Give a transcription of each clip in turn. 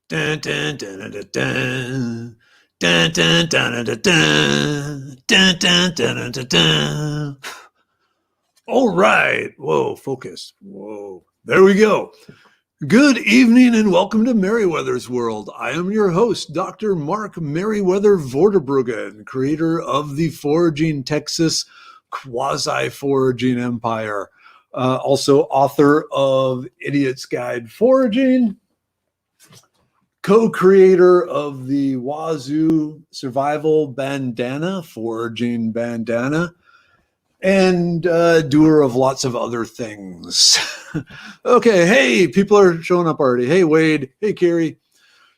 Dun, dun, dun, dun, dun, dun. Dun, dun, dun, dun, dun, dun, dun, dun, dun, dun. All right. Whoa, focus. Whoa. There we go. Good evening and welcome to Merriwether's World. I am your host, Dr. Mark Merriwether Vorderbruggen, creator of the Foraging Texas quasi-foraging empire. Also author of Idiot's Guide Foraging, co-creator of the Wazoo Survival Bandana, Foraging Bandana, and doer of lots of other things. Okay, hey, people are showing up already. Hey, Wade. Hey, Carrie.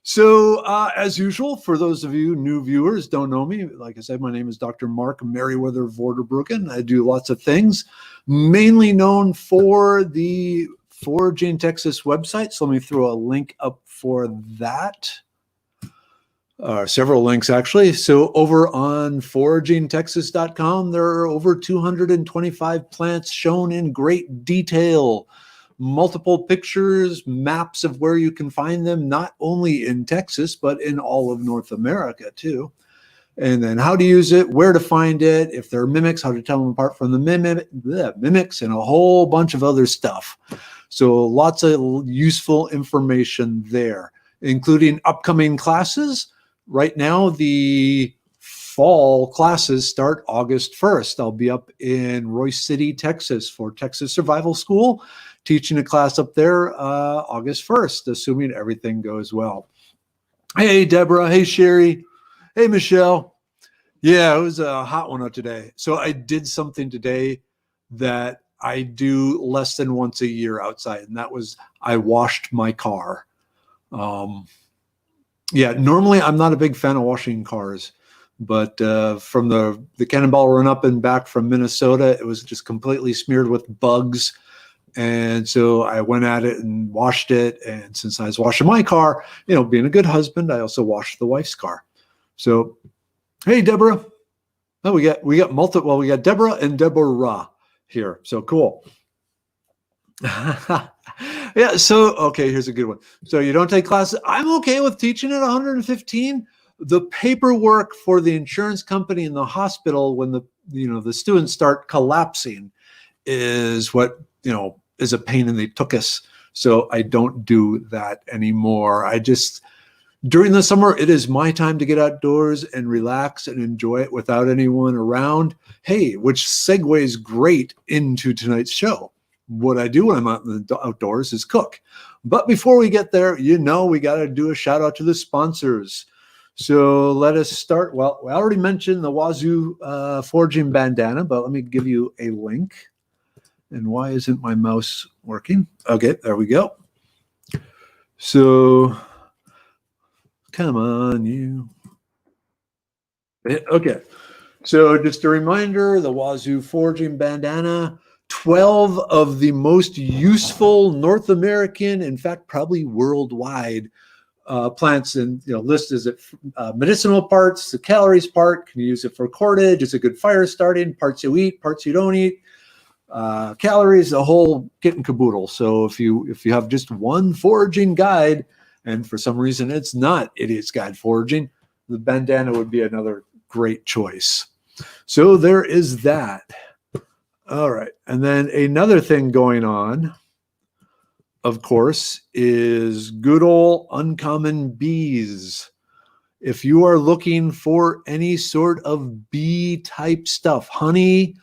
So, as usual, for those of you new viewers don't know me, like I said, my name is Dr. Mark Merriwether Vorderbruggen. I do lots of things, mainly known for the Foraging Texas website. So let me throw a link up for that. Several links, actually. So over on foragingtexas.com, there are over 225 plants shown in great detail. Multiple pictures, maps of where you can find them, not only in Texas, but in all of North America, too. And then how to use it, where to find it, if they're mimics, how to tell them apart from the mimics, and a whole bunch of other stuff. So lots of useful information there, including upcoming classes. Right now, the fall classes start August 1st. I'll be up in Royce City, Texas for Texas Survival School, teaching a class up there August 1st, assuming everything goes well. Hey, Deborah. Hey, Sherry. Hey, Michelle. Yeah, it was a hot one out today. So I did something today that I do less than once a year outside, and that was I washed my car. Yeah, normally I'm not a big fan of washing cars, but from the Cannonball Run up and back from Minnesota, it was just completely smeared with bugs. And so I went at it and washed it. And since I was washing my car, you know, being a good husband, I also washed the wife's car. So, hey, Deborah. Oh, we got multiple. Well, we got Deborah and Deborah here. So cool. Yeah. So, okay, here's a good one. So you don't take classes. I'm okay with teaching at 115. The paperwork for the insurance company and the hospital when the students start collapsing is what, is a pain in the tuchus. So I don't do that anymore. During the summer, it is my time to get outdoors and relax and enjoy it without anyone around. Hey, which segues great into tonight's show. What I do when I'm out in the outdoors is cook. But before we get there, we got to do a shout out to the sponsors. So let us start. Well, we already mentioned the Wazoo Foraging Bandana, but let me give you a link. And why isn't my mouse working? Okay, there we go. So come on, you. Okay. So just a reminder, the Wazoo Foraging Bandana, 12 of the most useful North American, in fact, probably worldwide plants, and list is medicinal parts, the calories part, can you use it for cordage, it's a good fire starting, parts you eat, parts you don't eat, calories, the whole kit and caboodle. So if you have just one foraging guide, and for some reason it's not Idiot's Guide Foraging, the bandana would be another great choice. So there is that. All right. And then another thing going on, of course, is good old uncommon bees. If you are looking for any sort of bee type stuff, honey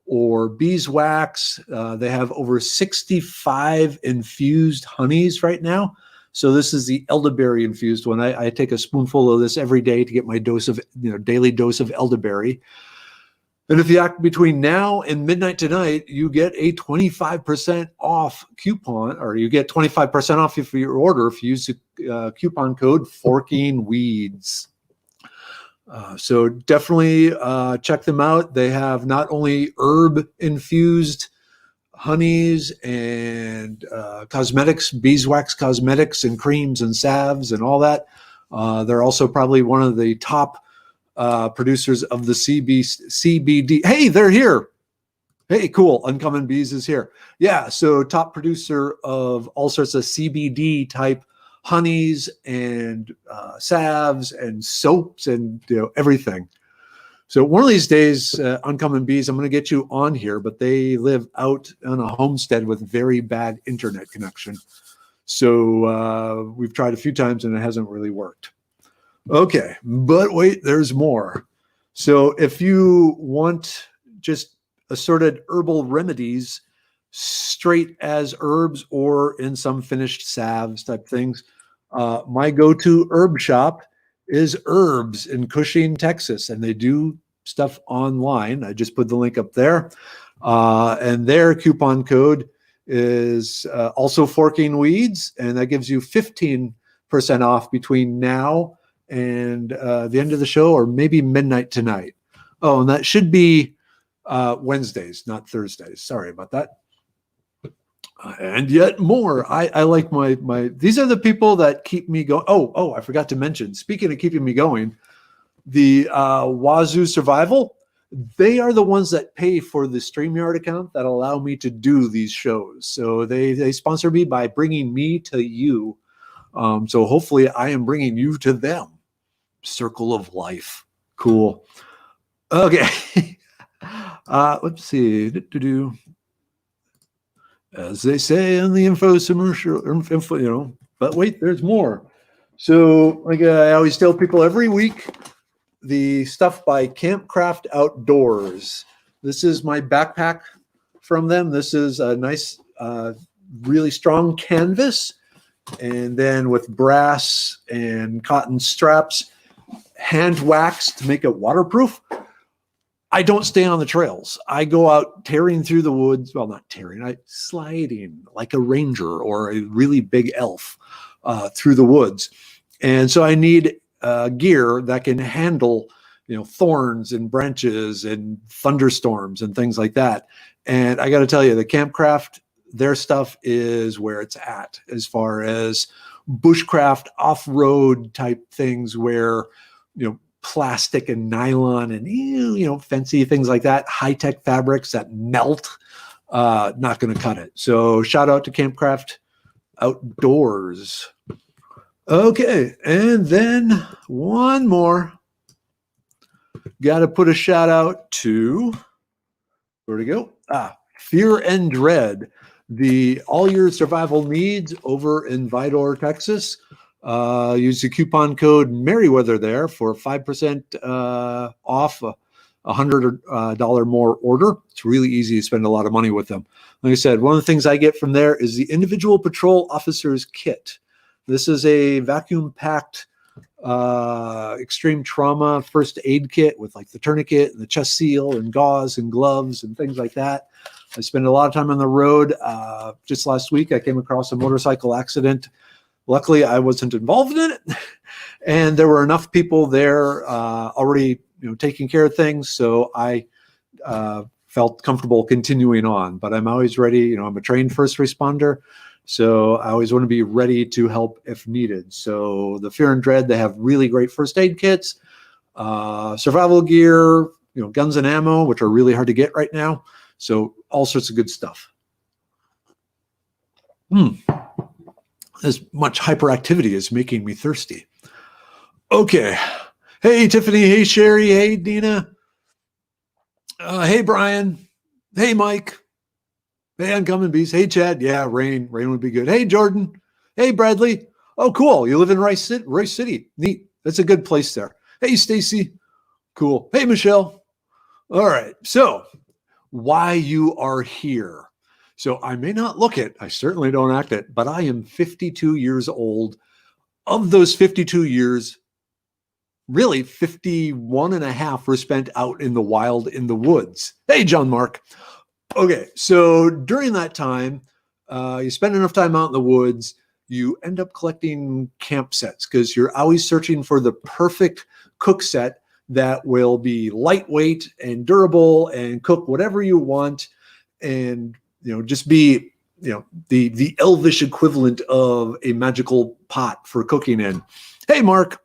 or beeswax, they have over 65 infused honeys right now. So this is the elderberry infused one. I take a spoonful of this every day to get my daily dose of elderberry. And if you act between now and midnight tonight, you get a 25% off coupon, or you get 25% off for your order if you use the coupon code FORKINGWEEDS. So definitely check them out. They have not only herb-infused honeys and cosmetics, beeswax cosmetics and creams and salves and all that. They're also probably one of the top producers of the CBD. Hey, they're here. Hey, cool. Uncommon Bees is here. Yeah, so top producer of all sorts of CBD type honeys and salves and soaps and everything. So one of these days, Uncommon Bees, I'm going to get you on here, but they live out on a homestead with very bad internet connection. So we've tried a few times and it hasn't really worked. Okay, but wait, there's more. So if you want just assorted herbal remedies straight as herbs or in some finished salves type things, my go-to herb shop is Herbs in Cushing, Texas, and they do stuff online. I just put the link up there. And their coupon code is also Forking Weeds, and that gives you 15% off between now and the end of the show, or maybe midnight tonight. Oh, and that should be Wednesdays, not Thursdays. Sorry about that. And yet more. I like my these are the people that keep me going. Oh, I forgot to mention, speaking of keeping me going, the Wazoo Survival, they are the ones that pay for the StreamYard account that allow me to do these shows. So they sponsor me by bringing me to you. So hopefully I am bringing you to them. Circle of life. Cool. Okay. Let's see. As they say in the info, but wait, there's more. So like I always tell people every week, the stuff by Campcraft Outdoors. This is my backpack from them. This is a nice, really strong canvas, and then with brass and cotton straps, hand waxed to make it waterproof. I don't stay on the trails. I go out tearing through the woods. Well, not tearing, sliding like a ranger or a really big elf through the woods. And so I need gear that can handle, thorns and branches and thunderstorms and things like that. And I got to tell you, the Campcraft, their stuff is where it's at as far as bushcraft, off-road type things where, plastic and nylon and, fancy things like that, high-tech fabrics that melt, not going to cut it. So shout out to Campcraft Outdoors. Okay, and then one more. Got to put a shout out to, where'd it go? Fear and Dread, all your survival needs over in Vidor, Texas. Use the coupon code Merriwether there for 5% off a $100 more order. It's really easy to spend a lot of money with them. Like I said, one of the things I get from there is the Individual Patrol Officer's Kit. This is a vacuum-packed extreme trauma first aid kit with like the tourniquet and the chest seal and gauze and gloves and things like that. I spend a lot of time on the road. Just last week, I came across a motorcycle accident. Luckily, I wasn't involved in it, and there were enough people there already, taking care of things. So I felt comfortable continuing on. But I'm always ready. I'm a trained first responder, so I always want to be ready to help if needed. So the Fear and Dread, they have really great first aid kits, survival gear, guns and ammo, which are really hard to get right now. So all sorts of good stuff. As much hyperactivity is making me thirsty. Okay. Hey, Tiffany. Hey, Sherry. Hey, Dina. Hey, Brian. Hey, Mike. Hey, Uncommon Bees. Hey, Chad. Yeah, Rain. Rain would be good. Hey, Jordan. Hey, Bradley. Oh, cool. You live in Rice City. Neat. That's a good place there. Hey, Stacy. Cool. Hey, Michelle. All right. So why you are here. So I may not look it, I certainly don't act it, but I am 52 years old. Of those 52 years, really 51 and a half were spent out in the wild, in the woods. Hey, John Mark. Okay, so during that time, you spend enough time out in the woods, you end up collecting camp sets because you're always searching for the perfect cook set that will be lightweight and durable and cook whatever you want and just be, the elvish equivalent of a magical pot for cooking in. Hey, Mark.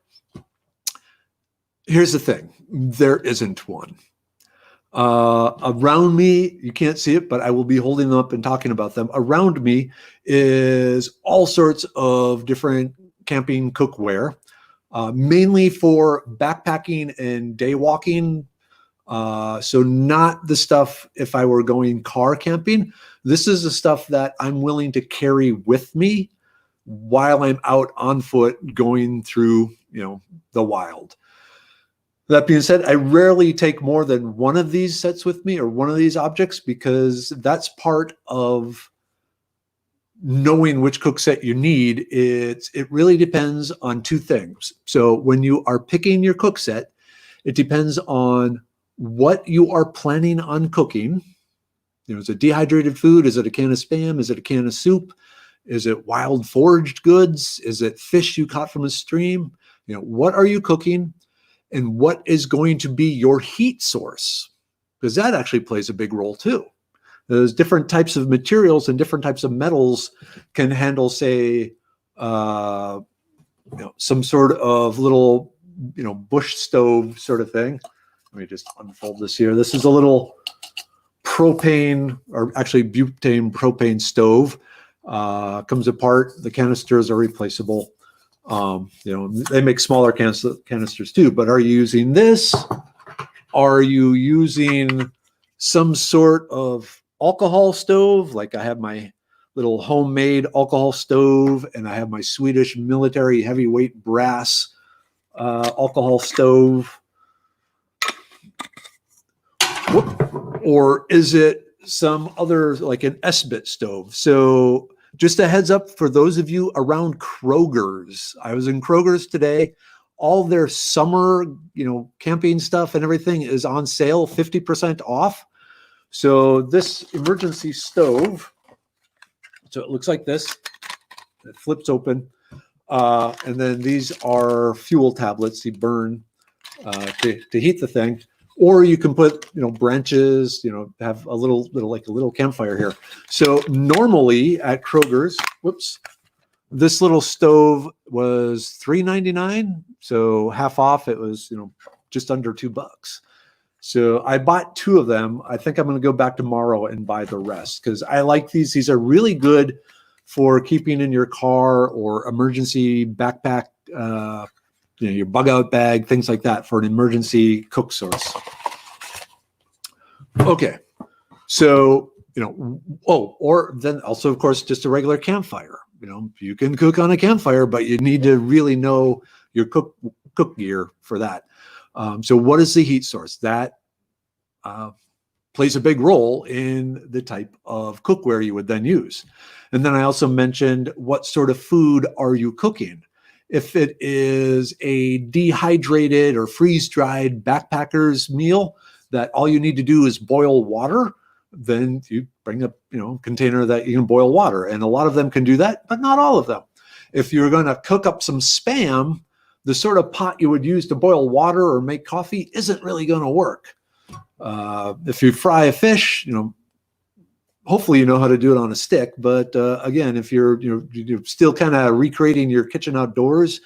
Here's the thing. There isn't one. Around me, you can't see it, but I will be holding them up and talking about them. Around me is all sorts of different camping cookware, mainly for backpacking and day walking. So not the stuff if I were going car camping. This is the stuff that I'm willing to carry with me while I'm out on foot going through, the wild. That being said, I rarely take more than one of these sets with me or one of these objects, because that's part of knowing which cook set you need. It really depends on two things. So when you are picking your cook set, it depends on what you are planning on cooking. Is it dehydrated food? Is it a can of Spam? Is it a can of soup? Is it wild foraged goods? Is it fish you caught from a stream? What are you cooking, and what is going to be your heat source? Because that actually plays a big role too. There's different types of materials and different types of metals can handle, say, some sort of little, bush stove sort of thing. Let me just unfold this here. This is a little propane, or actually butane propane stove. Comes apart. The canisters are replaceable. They make smaller canisters too, but are you using this? Are you using some sort of alcohol stove? Like I have my little homemade alcohol stove, and I have my Swedish military heavyweight brass alcohol stove. Or is it some other, like an S-bit stove? So just a heads up for those of you around Kroger's. I was in Kroger's today. All their summer, camping stuff and everything is on sale, 50% off. So this emergency stove, so it looks like this. It flips open. And then these are fuel tablets you burn to heat the thing. Or you can put, branches, have a little campfire here. So normally at Kroger's, this little stove was $3.99. So half off, it was, just under $2. So I bought 2 of them. I think I'm going to go back tomorrow and buy the rest, because I like these. These are really good for keeping in your car or emergency backpack, your bug out bag, things like that, for an emergency cook source. Okay. So, or then also, of course, just a regular campfire. You can cook on a campfire, but you need to really know your cook gear for that. So what is the heat source? That plays a big role in the type of cookware you would then use. And then I also mentioned, what sort of food are you cooking? If it is a dehydrated or freeze-dried backpacker's meal that all you need to do is boil water, then you bring a container that you can boil water. And a lot of them can do that, but not all of them. If you're going to cook up some Spam, the sort of pot you would use to boil water or make coffee isn't really going to work. If you fry a fish, hopefully you know how to do it on a stick. But again, if you're still kind of recreating your kitchen outdoors,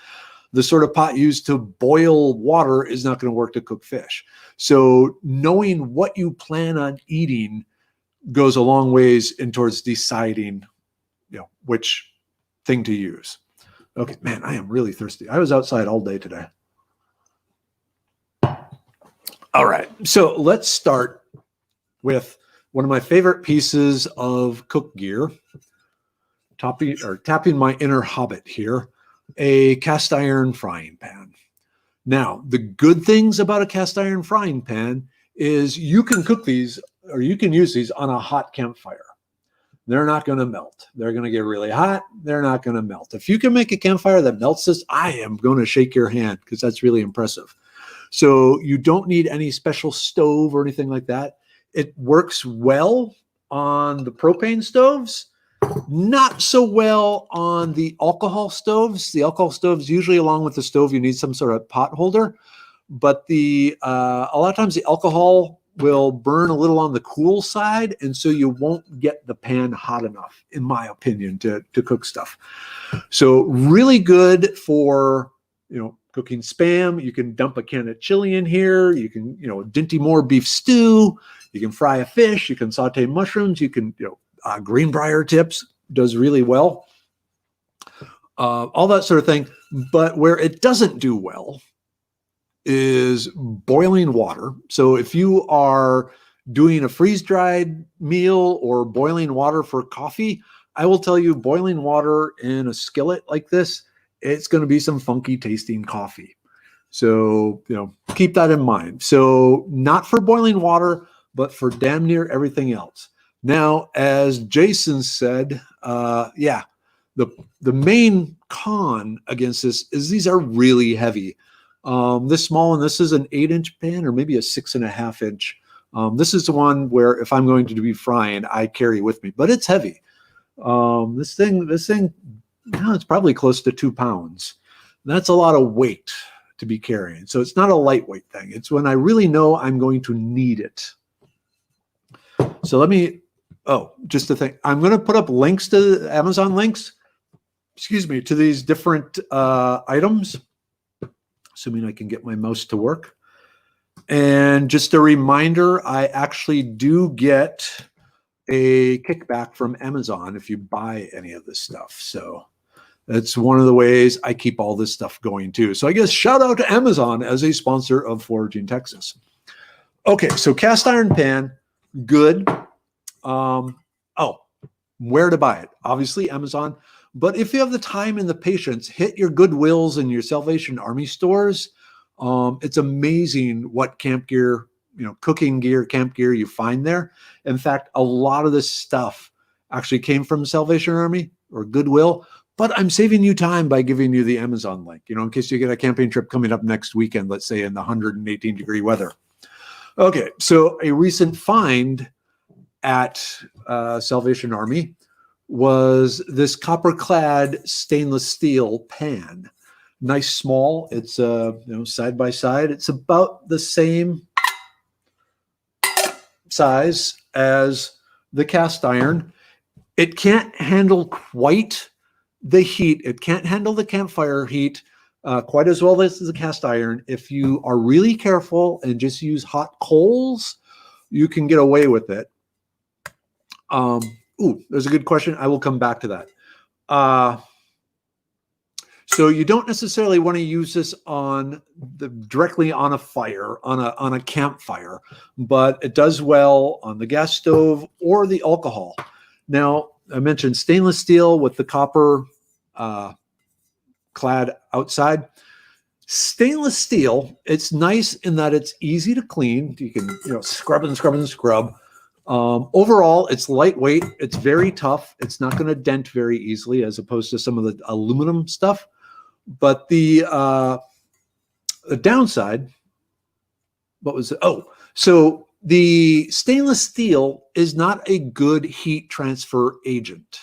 the sort of pot used to boil water is not going to work to cook fish. So knowing what you plan on eating goes a long ways in towards deciding, which thing to use. Okay, man, I am really thirsty. I was outside all day today. All right, so let's start with one of my favorite pieces of cook gear, tapping my inner hobbit here, a cast iron frying pan. Now, the good things about a cast iron frying pan is you can cook these, or you can use these on a hot campfire. They're not going to melt. They're going to get really hot. They're not going to melt. If you can make a campfire that melts this, I am going to shake your hand, because that's really impressive. So you don't need any special stove or anything like that. It works well on the propane stoves, not so well on the alcohol stoves. The alcohol stoves, usually along with the stove, you need some sort of pot holder. But a lot of times the alcohol will burn a little on the cool side, and so you won't get the pan hot enough, in my opinion, to cook stuff. So really good for, cooking Spam. You can dump a can of chili in here. You can, Dinty Moore beef stew. You can fry a fish. You can saute mushrooms. You can, Greenbrier tips does really well. all that sort of thing. But where it doesn't do well is boiling water. So if you are doing a freeze-dried meal or boiling water for coffee, I will tell you, boiling water in a skillet like this, it's going to be some funky tasting coffee. So, keep that in mind. So not for boiling water, but for damn near everything else. Now, as Jason said, the main con against this is these are really heavy. This small one, this is an 8-inch pan or maybe a 6.5 inch. This is the one where if I'm going to be frying, I carry with me, but it's heavy. This thing, it's probably close to 2 pounds. That's a lot of weight to be carrying. So it's not a lightweight thing. It's when I really know I'm going to need it. So just to think, I'm going to put up links to Amazon links, to these different items, assuming I can get my mouse to work. And just a reminder, I actually do get a kickback from Amazon if you buy any of this stuff. So that's one of the ways I keep all this stuff going too. So I guess shout out to Amazon as a sponsor of Foraging Texas. Okay, so cast iron pan, good. Where to buy it? Obviously Amazon. But if you have the time and the patience, hit your Goodwills and your Salvation Army stores. It's amazing what camp gear, cooking gear, camp gear you find there. In fact, a lot of this stuff actually came from Salvation Army or Goodwill, but I'm saving you time by giving you the Amazon link, in case you get a camping trip coming up next weekend, let's say in the 118-degree weather. Okay, so a recent find at Salvation Army was this copper-clad stainless steel pan. Nice small. It's side by side. It's about the same size as the cast iron. It can't handle quite the heat. It can't handle the campfire heat quite as well as the cast iron. If you are really careful and just use hot coals, you can get away with it. There's a good question. I will come back to that. So you don't necessarily want to use this directly on a fire, on a campfire, but it does well on the gas stove or the alcohol. Now, I mentioned stainless steel with the copper clad outside. Stainless steel, it's nice in that it's easy to clean. You can scrub and scrub and scrub. Overall, it's lightweight. It's very tough. It's not going to dent very easily as opposed to some of the aluminum stuff. But the downside, what was it? So the stainless steel is not a good heat transfer agent.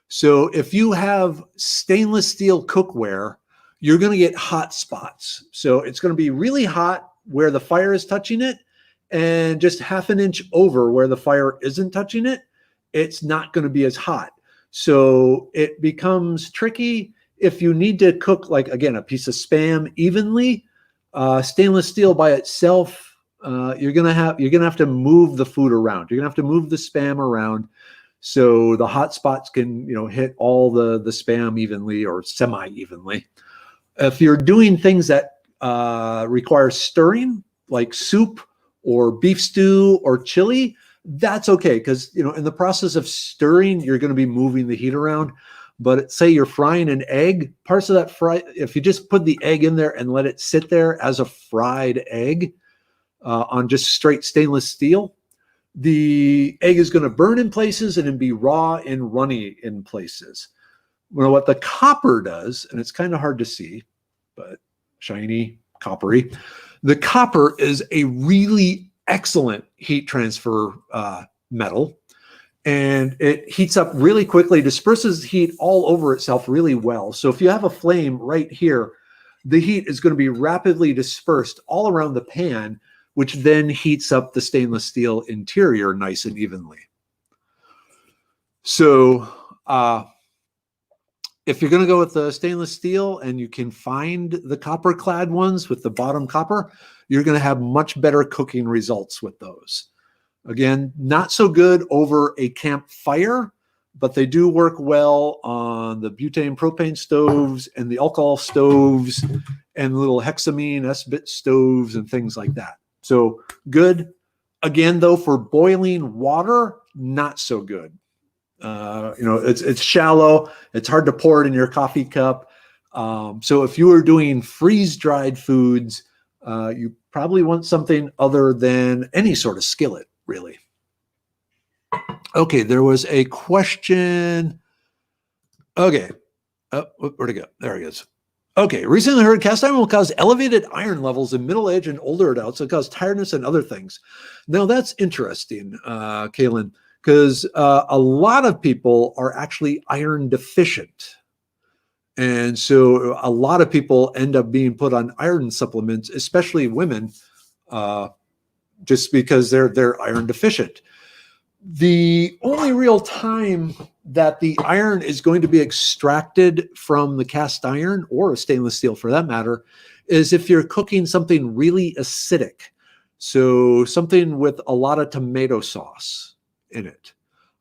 So if you have stainless steel cookware, you're going to get hot spots. So it's going to be really hot where the fire is touching it, and just half an inch over where the fire isn't touching it, it's not going to be as hot. So it becomes tricky if you need to cook, like, again, a piece of Spam evenly. Stainless steel by itself, you're gonna have to move the food around. You're gonna have to move the Spam around so the hot spots can hit all the Spam evenly or semi-evenly. If you're doing things that require stirring, like soup or beef stew or chili, that's okay, because in the process of stirring, you're going to be moving the heat around. But say you're frying an egg, parts of that fry, if you just put the egg in there and let it sit there as a fried egg on just straight stainless steel, the egg is going to burn in places and then be raw and runny in places. Well, what the copper does, and it's kind of hard to see, but shiny, coppery, the copper is a really excellent heat transfer metal. And it heats up really quickly, disperses heat all over itself really well. So if you have a flame right here, the heat is going to be rapidly dispersed all around the pan, which then heats up the stainless steel interior nice and evenly. So if you're going to go with the stainless steel and you can find the copper clad ones with the bottom copper, you're going to have much better cooking results with those. Again, not so good over a campfire, but they do work well on the butane propane stoves and the alcohol stoves and little hexamine S-bit stoves and things like that. So good. Again, though, for boiling water, not so good. It's shallow. It's hard to pour it in your coffee cup. So if you were doing freeze-dried foods, you probably want something other than any sort of skillet, really. Okay, there was a question. Okay. Where'd it go? There he is. Okay, recently heard cast iron will cause elevated iron levels in middle-aged and older adults. It causes tiredness and other things. Now, that's interesting, Kaylin, because a lot of people are actually iron deficient. And so a lot of people end up being put on iron supplements, especially women, just because they're iron deficient. The only real time that the iron is going to be extracted from the cast iron, or a stainless steel for that matter, is if you're cooking something really acidic. So something with a lot of tomato sauce in it.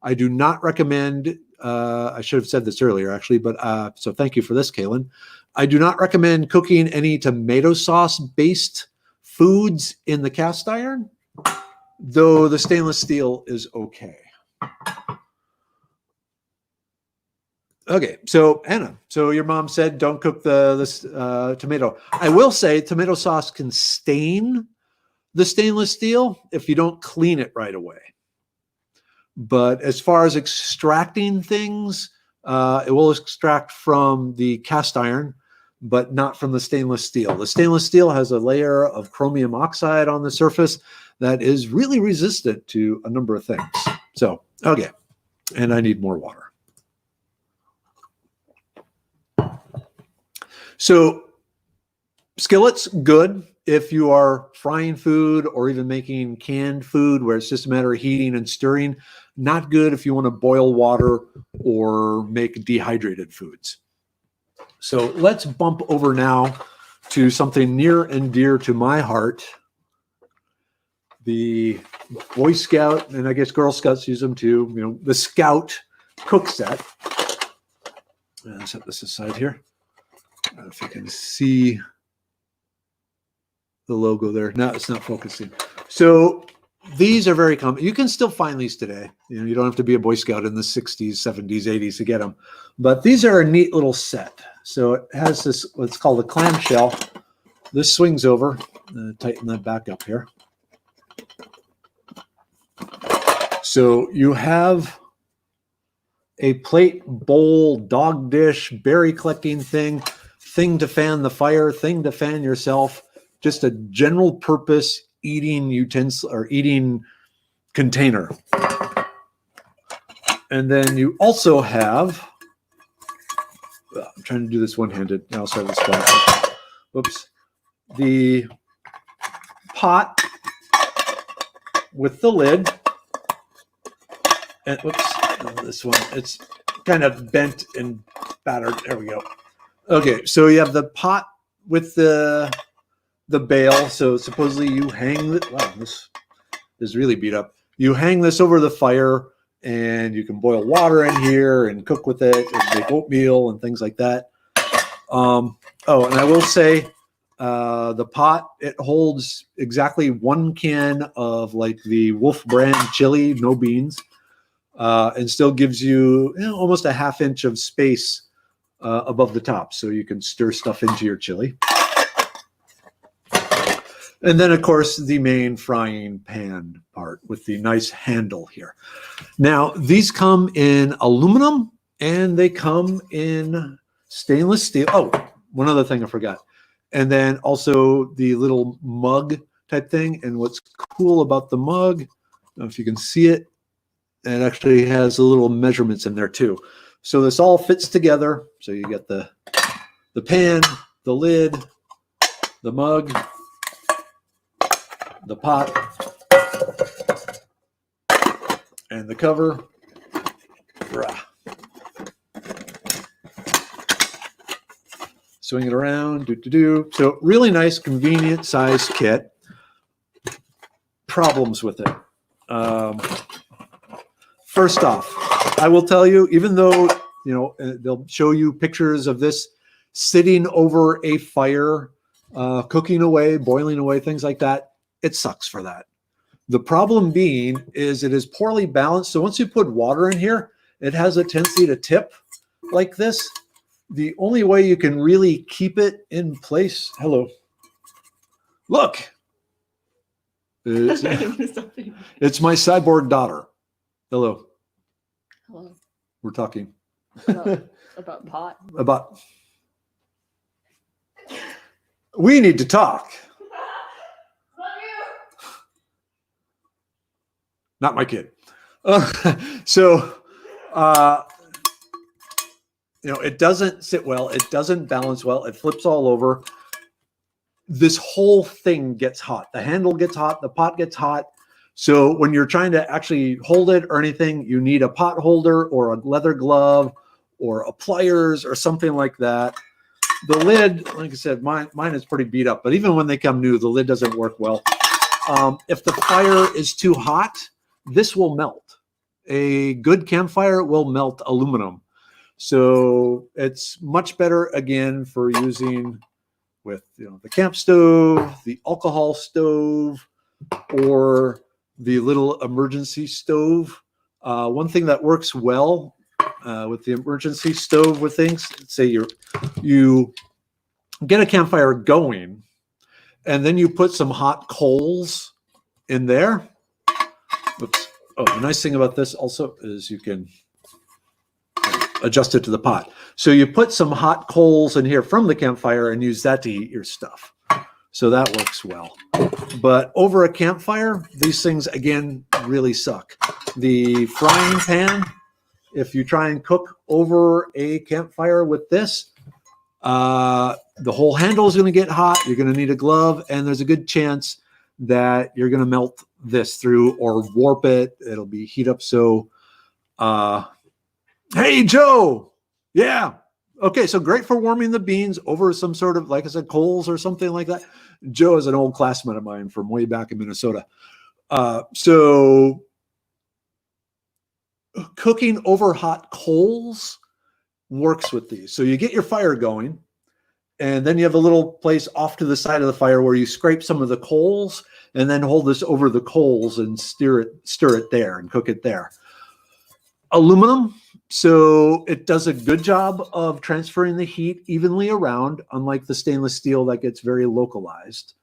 I do not recommend, I should have said this earlier actually, but so thank you for this, Kaylin. I do not recommend cooking any tomato sauce based foods in the cast iron, though the stainless steel is okay. Okay, so Anna, so your mom said don't cook this tomato. I will say tomato sauce can stain the stainless steel if you don't clean it right away. But as far as extracting things, it will extract from the cast iron, but not from the stainless steel. The stainless steel has a layer of chromium oxide on the surface that is really resistant to a number of things. So, okay, and I need more water. So skillets, good if you are frying food or even making canned food where it's just a matter of heating and stirring. Not good if you want to boil water or make dehydrated foods. So let's bump over now to something near and dear to my heart. The Boy Scout, and I guess Girl Scouts use them too, the Scout cook set. I'll set this aside here. I don't know if you can see the logo there. No, it's not focusing. So these are very common. You can still find these today. You don't have to be a Boy Scout in the 60s, 70s, 80s to get them. But these are a neat little set. So it has this, what's called a clamshell. This swings over. Tighten that back up here. So you have a plate, bowl, dog dish, berry collecting thing to fan the fire, thing to fan yourself, just a general purpose eating utensil or eating container. And then you also have, I'm trying to do this one-handed. Now I'll start this one. Whoops. The pot with the lid. And whoops, this one, it's kind of bent and battered. There we go. Okay, so you have the pot with the bail. So supposedly you hang the, wow, this is really beat up. You hang this over the fire and you can boil water in here and cook with it and make oatmeal and things like that. Oh, and I will say the pot, it holds exactly 1 can of like the Wolf brand chili, no beans, and still gives you almost a ½ inch of space above the top, so you can stir stuff into your chili. And then, of course, the main frying pan part with the nice handle here. Now, these come in aluminum and they come in stainless steel. Oh, one other thing I forgot. And then also the little mug type thing. And what's cool about the mug, I don't know if you can see it, it actually has the little measurements in there too. So this all fits together. So you get the pan, the lid, the mug, the pot, and the cover. Swing it around, So really nice, convenient size kit. Problems with it. First off, I will tell you, even though, they'll show you pictures of this sitting over a fire, cooking away, boiling away, things like that, it sucks for that. The problem being is it is poorly balanced. So once you put water in here, it has a tendency to tip like this. The only way you can really keep it in place. Hello. Look. It's my cyborg daughter. Hello. Hello. We're talking. About pot. About. We need to talk. Not my kid. It doesn't sit well. It doesn't balance well. It flips all over. This whole thing gets hot. The handle gets hot. The pot gets hot. So when you're trying to actually hold it or anything, you need a pot holder or a leather glove or a pliers or something like that. The lid, like I said, mine is pretty beat up. But even when they come new, the lid doesn't work well. If the fire is too hot, this will melt. A good campfire will melt aluminum. So it's much better, again, for using with the camp stove, the alcohol stove, or the little emergency stove. One thing that works well with the emergency stove with things, say you get a campfire going, and then you put some hot coals in there. Oops. Oh, the nice thing about this also is you can adjust it to the pot. So you put some hot coals in here from the campfire and use that to heat your stuff. So that works well. But over a campfire, these things, again, really suck. The frying pan, if you try and cook over a campfire with this, the whole handle is going to get hot. You're going to need a glove, and there's a good chance that you're going to melt this through or warp it. It'll be heat up. So, hey, Joe. Yeah. Okay. So great for warming the beans over some sort of, like I said, coals or something like that. Joe is an old classmate of mine from way back in Minnesota. So cooking over hot coals works with these. So you get your fire going, and then you have a little place off to the side of the fire where you scrape some of the coals and then hold this over the coals and stir it there and cook it there. Aluminum, so it does a good job of transferring the heat evenly around, unlike the stainless steel that gets very localized.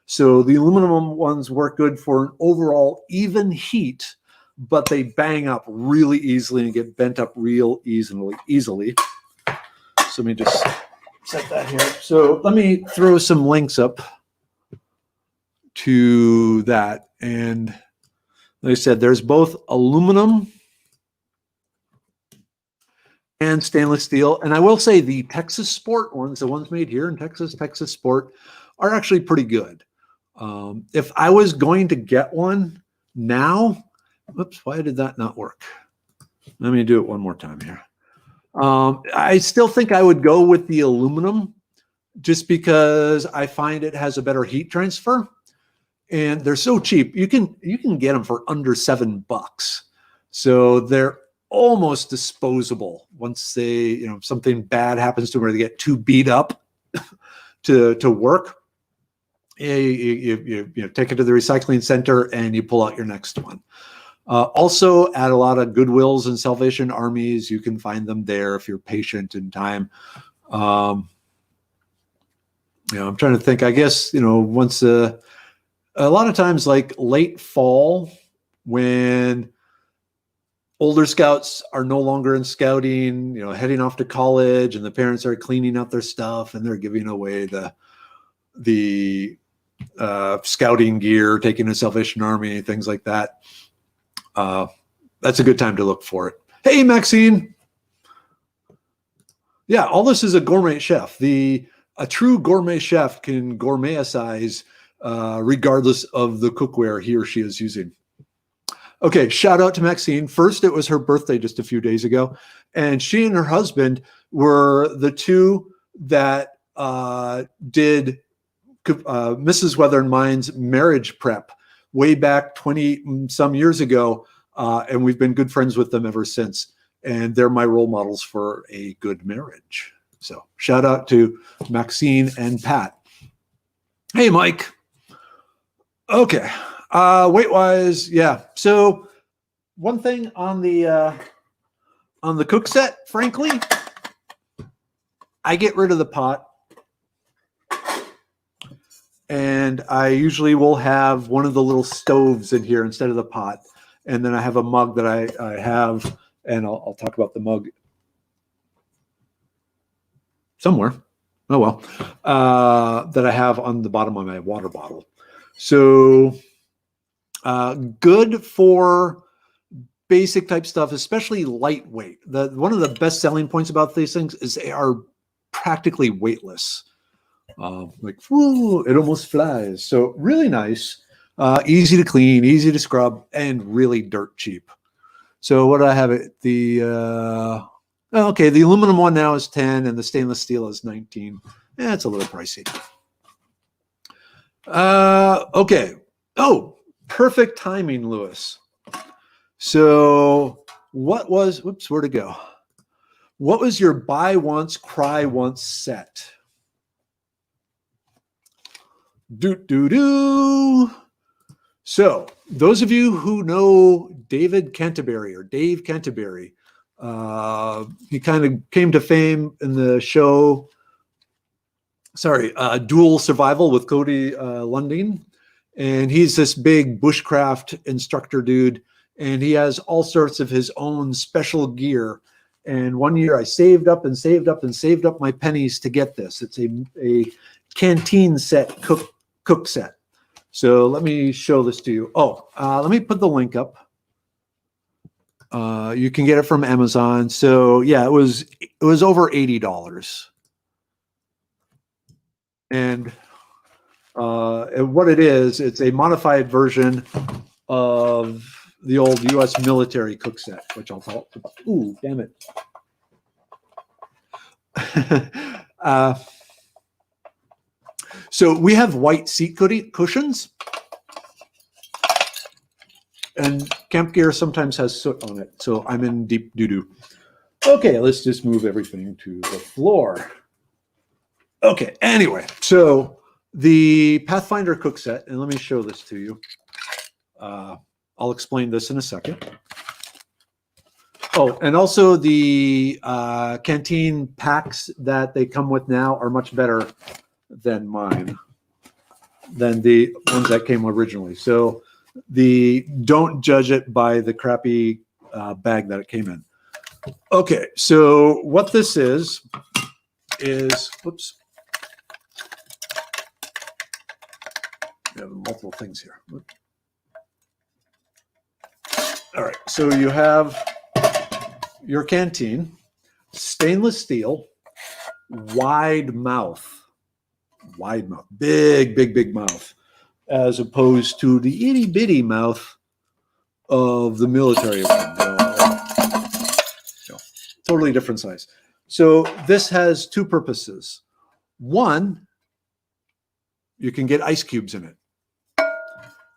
So the aluminum ones work good for an overall even heat, but they bang up really easily and get bent up real easily. So let me just set that here. So let me throw some links up to that. And like I said, there's both aluminum and stainless steel. And I will say the Texas Sport ones, the ones made here in Texas, Texas Sport, are actually pretty good. If I was going to get one now, oops, why did that not work? Let me do it one more time here. I still think I would go with the aluminum just because I find it has a better heat transfer, and they're so cheap. You can get them for under $7. So they're almost disposable once they, something bad happens to them or they get too beat up to work. You take it to the recycling center and you pull out your next one. Also, at a lot of Goodwills and Salvation Armies, you can find them there if you're patient in time. I'm trying to think. I guess once a lot of times, like late fall, when older scouts are no longer in scouting, heading off to college, and the parents are cleaning out their stuff and they're giving away the scouting gear, taking to Salvation Army, things like that. That's a good time to look for it. Hey, Maxine. Yeah, all this is a gourmet chef. A true gourmet chef can gourmetize regardless of the cookware he or she is using. Okay, shout out to Maxine. First, it was her birthday just a few days ago, and she and her husband were the two that did Mrs. Weather and mine's marriage prep way back 20 some years ago. And we've been good friends with them ever since. And they're my role models for a good marriage. So shout out to Maxine and Pat. Hey, Mike. Okay. Weight wise, yeah. So one thing on the cook set, frankly, I get rid of the pot. And I usually will have one of the little stoves in here instead of the pot. And then I have a mug that I have, and I'll talk about the mug somewhere. Oh, well, that I have on the bottom of my water bottle. So good for basic type stuff, especially lightweight. One of the best selling points about these things is they are practically weightless. Like, whoo, it almost flies. So really nice, easy to clean, easy to scrub, and really dirt cheap. So what do I have it? Okay, the aluminum one now is 10 and the stainless steel is 19. Yeah, it's a little pricey. Okay. Oh, perfect timing, Lewis. So where'd it go? What was your buy once, cry once set? So those of you who know David Canterbury or Dave Canterbury, he kind of came to fame in the show, Dual Survival with Cody Lundin. And he's this big bushcraft instructor dude, and he has all sorts of his own special gear. And one year I saved up and saved up and saved up my pennies to get this. It's a canteen set, cook set. So let me show this to you. Let me put the link up. You can get it from Amazon. So yeah, it was over $80. And what it is, it's a modified version of the old U.S. military cook set, which I'll talk about. Ooh, damn it. So we have white seat cushions, and camp gear sometimes has soot on it, so I'm in deep doo-doo. Okay, let's just move everything to the floor. Okay, anyway, so the Pathfinder cook set, and let me show this to you. I'll explain this in a second. Oh, and also the canteen packs that they come with now are much better than mine, than the ones that came originally. So don't judge it by the crappy bag that it came in. Okay, so what this is, whoops. We have multiple things here. All right, so you have your canteen, stainless steel, wide mouth, big mouth, as opposed to the itty bitty mouth of the military one. Totally different size. So this has two purposes. One, you can get ice cubes in it.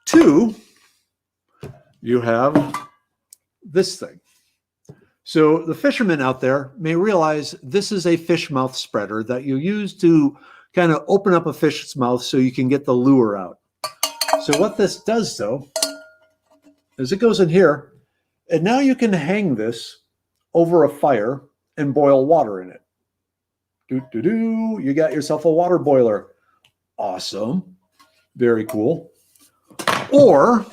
Two, you have this thing. So the fishermen out there may realize this is a fish mouth spreader that you use to kind of open up a fish's mouth so you can get the lure out. So what this does, though, is it goes in here, and now you can hang this over a fire and boil water in it. You got yourself a water boiler. Awesome. Very cool. Or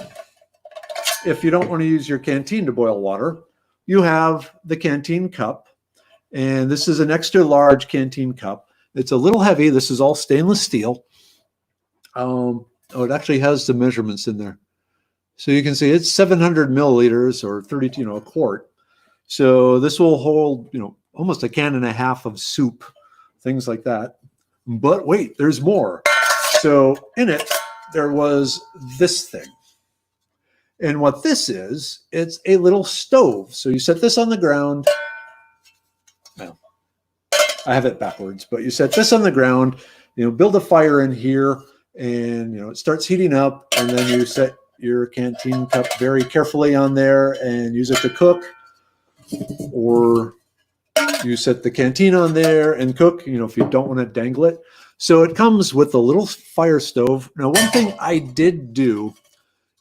if you don't want to use your canteen to boil water, you have the canteen cup. And this is an extra large canteen cup. It's a little heavy. This is all stainless steel. It actually has the measurements in there. So you can see it's 700 milliliters or 32, a quart. So this will hold, almost a can and a half of soup, things like that. But wait, there's more. So in it, there was this thing. And what this is, it's a little stove. So you set this on the ground. Well, I have it backwards, but you set this on the ground, build a fire in here, and it starts heating up, and then you set your canteen cup very carefully on there and use it to cook, or you set the canteen on there and cook, if you don't want to dangle it. So it comes with a little fire stove. Now, one thing I did do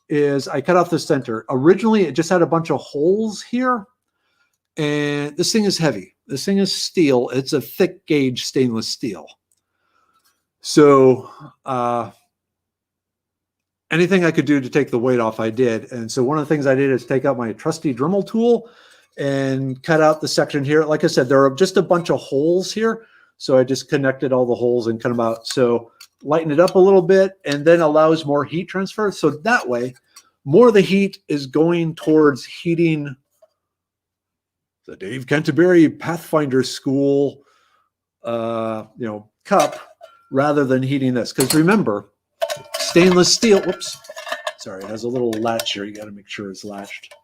is I cut off the center. Originally, it just had a bunch of holes here, and this thing is heavy. This thing is steel. It's a thick gauge stainless steel. So anything I could do to take the weight off, I did. And so one of the things I did is take out my trusty Dremel tool and cut out the section here. Like I said, there are just a bunch of holes here. So I just connected all the holes and cut them out. So lighten it up a little bit, and then allows more heat transfer. So that way, more of the heat is going towards heating the Dave Canterbury Pathfinder School, cup, rather than heating this. Because remember, stainless steel, whoops, sorry, it has a little latch here. You got to make sure it's latched.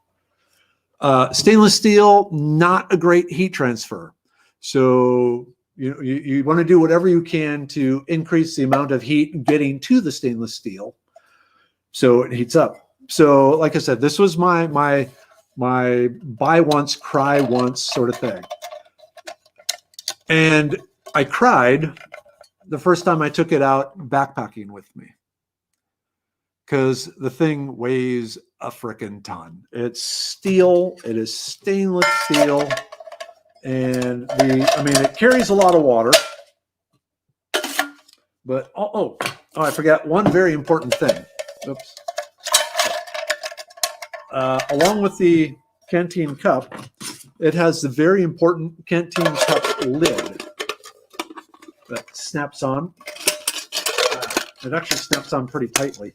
Stainless steel, not a great heat transfer. So you want to do whatever you can to increase the amount of heat getting to the stainless steel so it heats up. So like I said, this was my buy once, cry once sort of thing. And I cried the first time I took it out backpacking with me, because the thing weighs a frickin' ton. It's steel. It is stainless steel. And it carries a lot of water. But, I forgot one very important thing. Oops. Along with the canteen cup, it has the very important canteen cup lid that snaps on. It actually snaps on pretty tightly.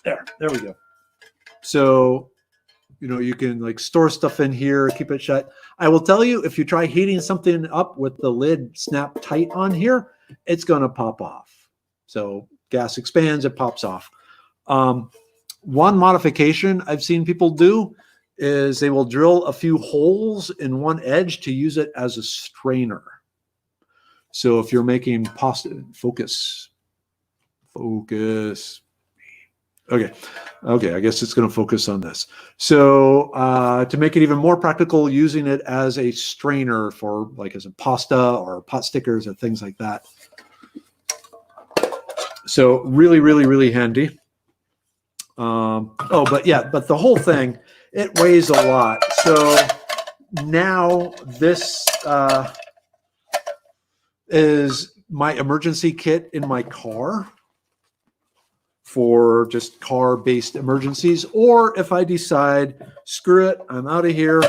There we go. So, you can store stuff in here, keep it shut. I will tell you, if you try heating something up with the lid snapped tight on here, it's going to pop off. So gas expands, it pops off. One modification I've seen people do is they will drill a few holes in one edge to use it as a strainer. So if you're making pasta, focus. Okay, I guess it's going to focus on this. So to make it even more practical, using it as a strainer for as a pasta or pot stickers or things like that. So really, really, really handy. But the whole thing, it weighs a lot. So now this is my emergency kit in my car for just car-based emergencies. Or if I decide, screw it, I'm out of here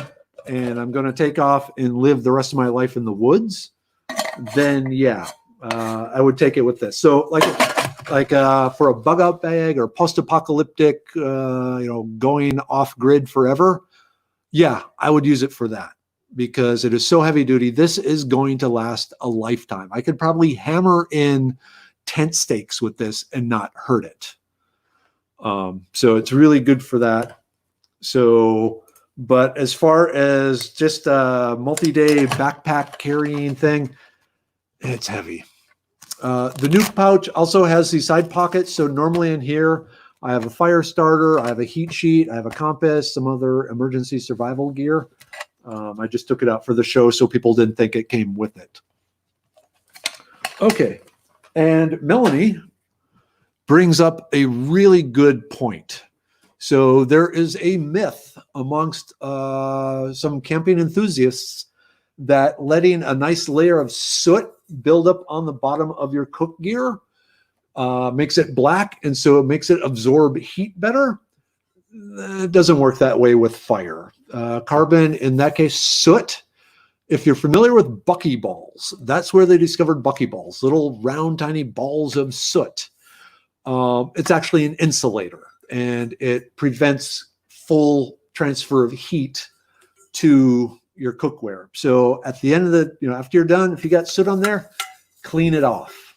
and I'm going to take off and live the rest of my life in the woods, then I would take it with this. So for a bug out bag or post-apocalyptic, going off grid forever, I would use it for that, because it is so heavy duty. This is going to last a lifetime. I could probably hammer in tent stakes with this and not hurt it. So it's really good for that. So, but as far as just a multi-day backpack carrying thing, it's heavy. The nuke pouch also has these side pockets. So normally in here, I have a fire starter, I have a heat sheet, I have a compass, some other emergency survival gear. I just took it out for the show so people didn't think it came with it. Okay. And Melanie brings up a really good point. So there is a myth amongst some camping enthusiasts that letting a nice layer of soot build up on the bottom of your cook gear makes it black, and so it makes it absorb heat better. It doesn't work that way with fire. Carbon, in that case, soot. If you're familiar with buckyballs, that's where they discovered buckyballs, little round, tiny balls of soot. It's actually an insulator, and it prevents full transfer of heat to your cookware. So at the end of the, after you're done, if you got soot on there, clean it off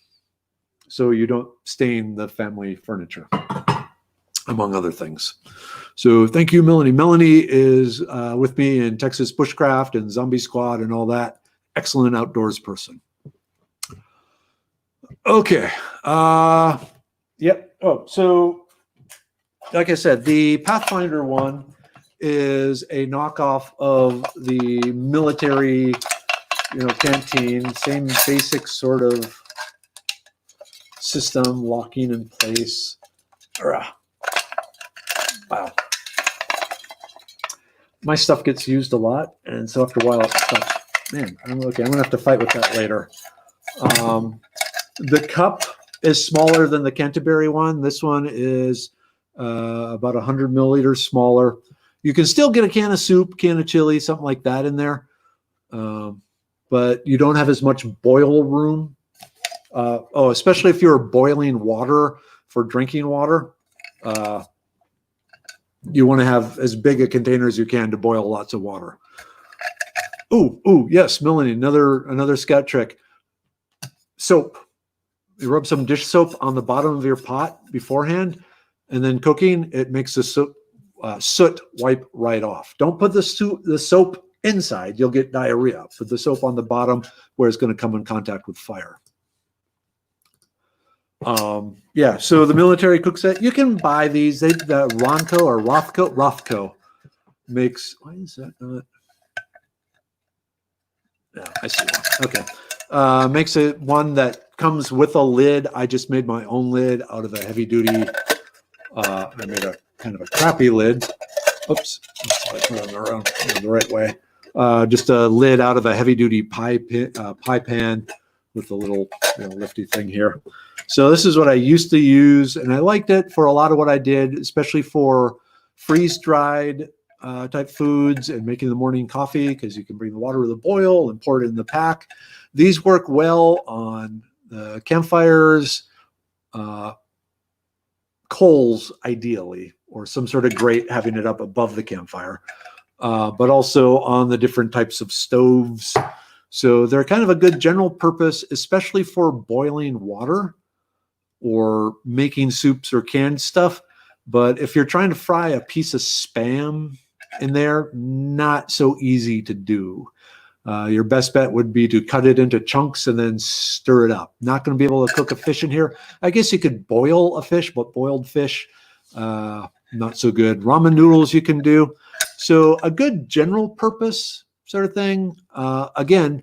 so you don't stain the family furniture, among other things. So thank you, Melanie. Melanie is with me in Texas Bushcraft and Zombie Squad and all that. Excellent outdoors person. Okay. Yep. Oh, so like I said, the Pathfinder one is a knockoff of the military, canteen. Same basic sort of system, locking in place. Wow. My stuff gets used a lot, and so after a while, it stops. Man, I'm gonna have to fight with that later. The cup is smaller than the Canterbury one. This one is about 100 milliliters smaller. You can still get a can of soup, can of chili, something like that in there, but you don't have as much boil room. Especially if you're boiling water for drinking water. You want to have as big a container as you can to boil lots of water. Ooh, yes, Melanie, another scout trick. Soap. You rub some dish soap on the bottom of your pot beforehand, and then cooking, it makes the soot wipe right off. Don't put the soap inside. You'll get diarrhea. Put the soap on the bottom where it's going to come in contact with fire. So the military cook set, you can buy these. The Rothko makes, why is that not? Yeah, I see one. Okay. Makes it one that comes with a lid. I just made my own lid out of a heavy duty. I made a kind of a crappy lid. Oops. I put it around the right way. Just a lid out of a heavy duty pie pan with a little lifty thing here. So this is what I used to use, and I liked it for a lot of what I did, especially for freeze-dried type foods and making the morning coffee, because you can bring the water to the boil and pour it in the pack. These work well on the campfires, coals ideally, or some sort of grate having it up above the campfire, but also on the different types of stoves. So they're kind of a good general purpose, especially for boiling water or making soups or canned stuff. But if you're trying to fry a piece of Spam in there, not so easy to do. Your best bet would be to cut it into chunks and then stir it up. Not going to be able to cook a fish in here. I guess you could boil a fish, but boiled fish, not so good. Ramen noodles you can do. So a good general purpose sort of thing. Again,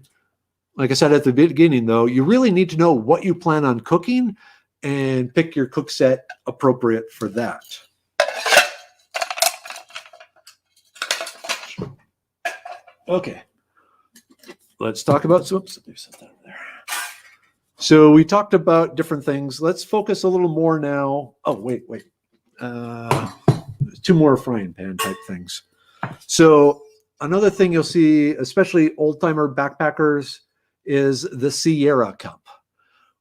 like I said at the beginning, though, you really need to know what you plan on cooking and pick your cook set appropriate for that. Okay, let's talk about, oops, there's something over there. So we talked about different things. Let's focus a little more now. Oh, wait. Two more frying pan type things. So another thing you'll see, especially old-timer backpackers, is the Sierra cup.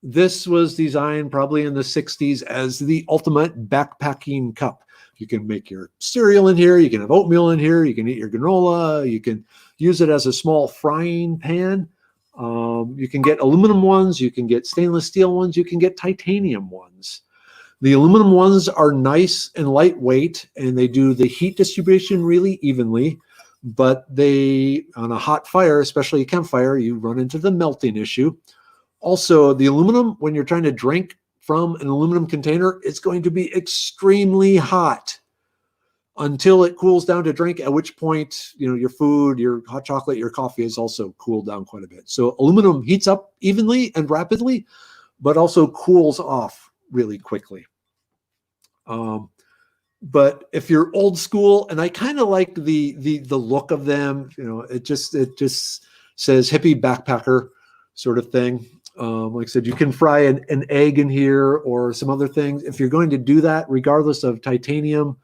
This was designed probably in the 60s as the ultimate backpacking cup. You can make your cereal in here. You can have oatmeal in here. You can eat your granola. You can use it as a small frying pan. You can get aluminum ones. You can get stainless steel ones. You can get titanium ones. The aluminum ones are nice and lightweight, and they do the heat distribution really evenly. But they, on a hot fire, especially a campfire, you run into the melting issue. Also, the aluminum, when you're trying to drink from an aluminum container, it's going to be extremely hot until it cools down to drink, at which point, your food, your hot chocolate, your coffee is also cooled down quite a bit. So aluminum heats up evenly and rapidly, but also cools off really quickly. But if you're old school, and I kind of like the look of them, it just says hippie backpacker sort of thing. Like I said, you can fry an egg in here or some other things. If you're going to do that, regardless of titanium,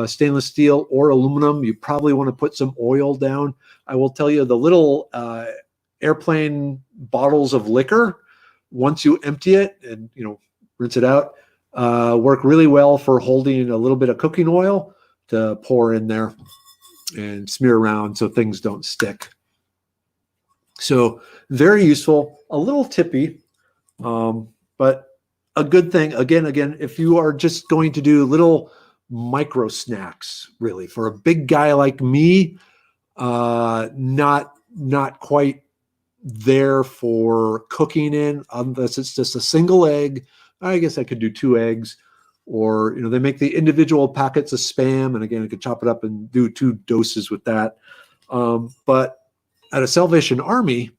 stainless steel, or aluminum, you probably want to put some oil down. I will tell you, the little airplane bottles of liquor, once you empty it and rinse it out, work really well for holding a little bit of cooking oil to pour in there and smear around so things don't stick. So very useful, a little tippy, but a good thing. Again, if you are just going to do little micro snacks, really, for a big guy like me, not quite there for cooking in, unless it's just a single egg. I guess I could do 2 eggs. or they make the individual packets of Spam, and again, you could chop it up and do 2 doses with that. But at a Salvation Army,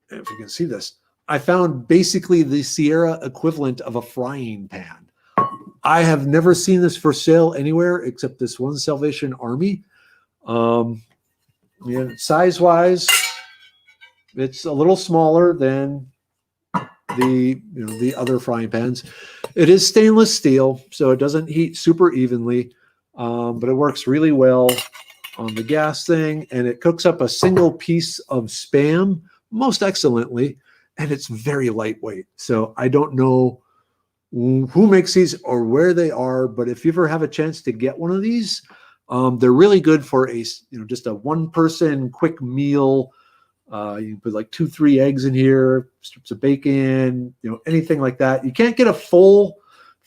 if you can see this, I found basically the Sierra equivalent of a frying pan. I have never seen this for sale anywhere except this one Salvation Army. Size-wise, it's a little smaller than the other frying pans. It is stainless steel, so it doesn't heat super evenly, but it works really well on the gas thing, and it cooks up a single piece of Spam most excellently, and it's very lightweight. So I don't know who makes these or where they are, but if you ever have a chance to get one of these, they're really good for just a 1-person quick meal. You can put like 2-3 eggs in here, strips of bacon, anything like that. You can't get a full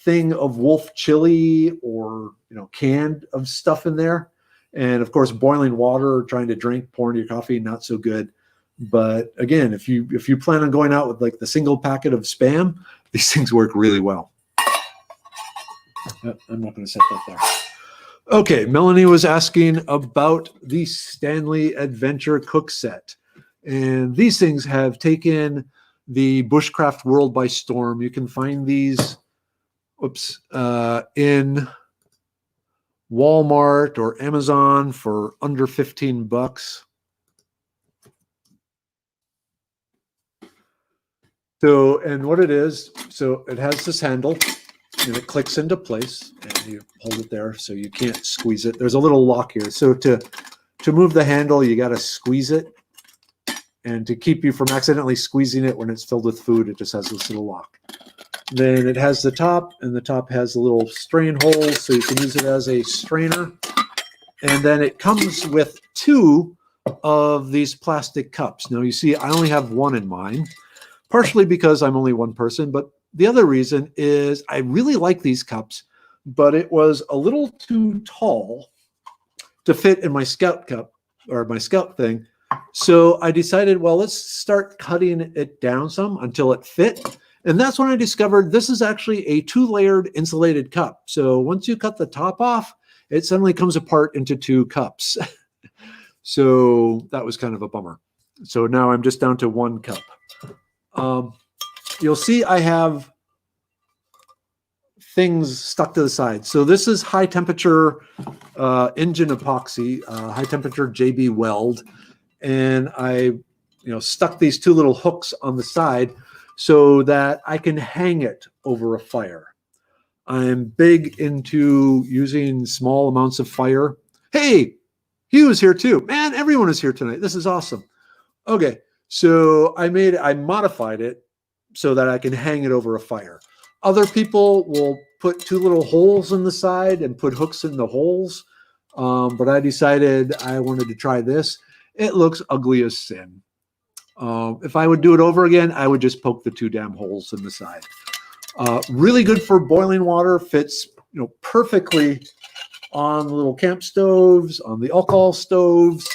thing of Wolf chili or canned of stuff in there. And of course, boiling water or trying to drink, pouring your coffee, not so good. But again, if you plan on going out with like the single packet of Spam, these things work really well. I'm not going to set that there. Okay, Melanie was asking about the Stanley Adventure Cook Set. And these things have taken the bushcraft world by storm. You can find these in Walmart or Amazon for under $15. So, and what it is, so it has this handle and it clicks into place and you hold it there so you can't squeeze it. There's a little lock here. So to move the handle, you got to squeeze it. And to keep you from accidentally squeezing it when it's filled with food, it just has this little lock. Then it has the top, and the top has a little strain hole, so you can use it as a strainer. And then it comes with 2 of these plastic cups. Now you see, I only have 1 in mine, partially because I'm only 1 person, but the other reason is I really like these cups, but it was a little too tall to fit in my Scout cup or my Scout thing. So I decided, well, let's start cutting it down some until it fit. And that's when I discovered this is actually a 2-layered insulated cup. So once you cut the top off, it suddenly comes apart into 2 cups. So that was kind of a bummer. So now I'm just down to 1 cup. You'll see I have things stuck to the side. So this is high temperature engine epoxy, high temperature JB Weld. And I, stuck these 2 little hooks on the side so that I can hang it over a fire. I'm big into using small amounts of fire. Hey, Hugh is here too. Man, everyone is here tonight. This is awesome. Okay, so I modified it so that I can hang it over a fire. Other people will put 2 little holes in the side and put hooks in the holes. But I decided I wanted to try this. It looks ugly as sin. If I would do it over again, I would just poke the 2 damn holes in the side. Really good for boiling water. Fits perfectly on the little camp stoves, on the alcohol stoves.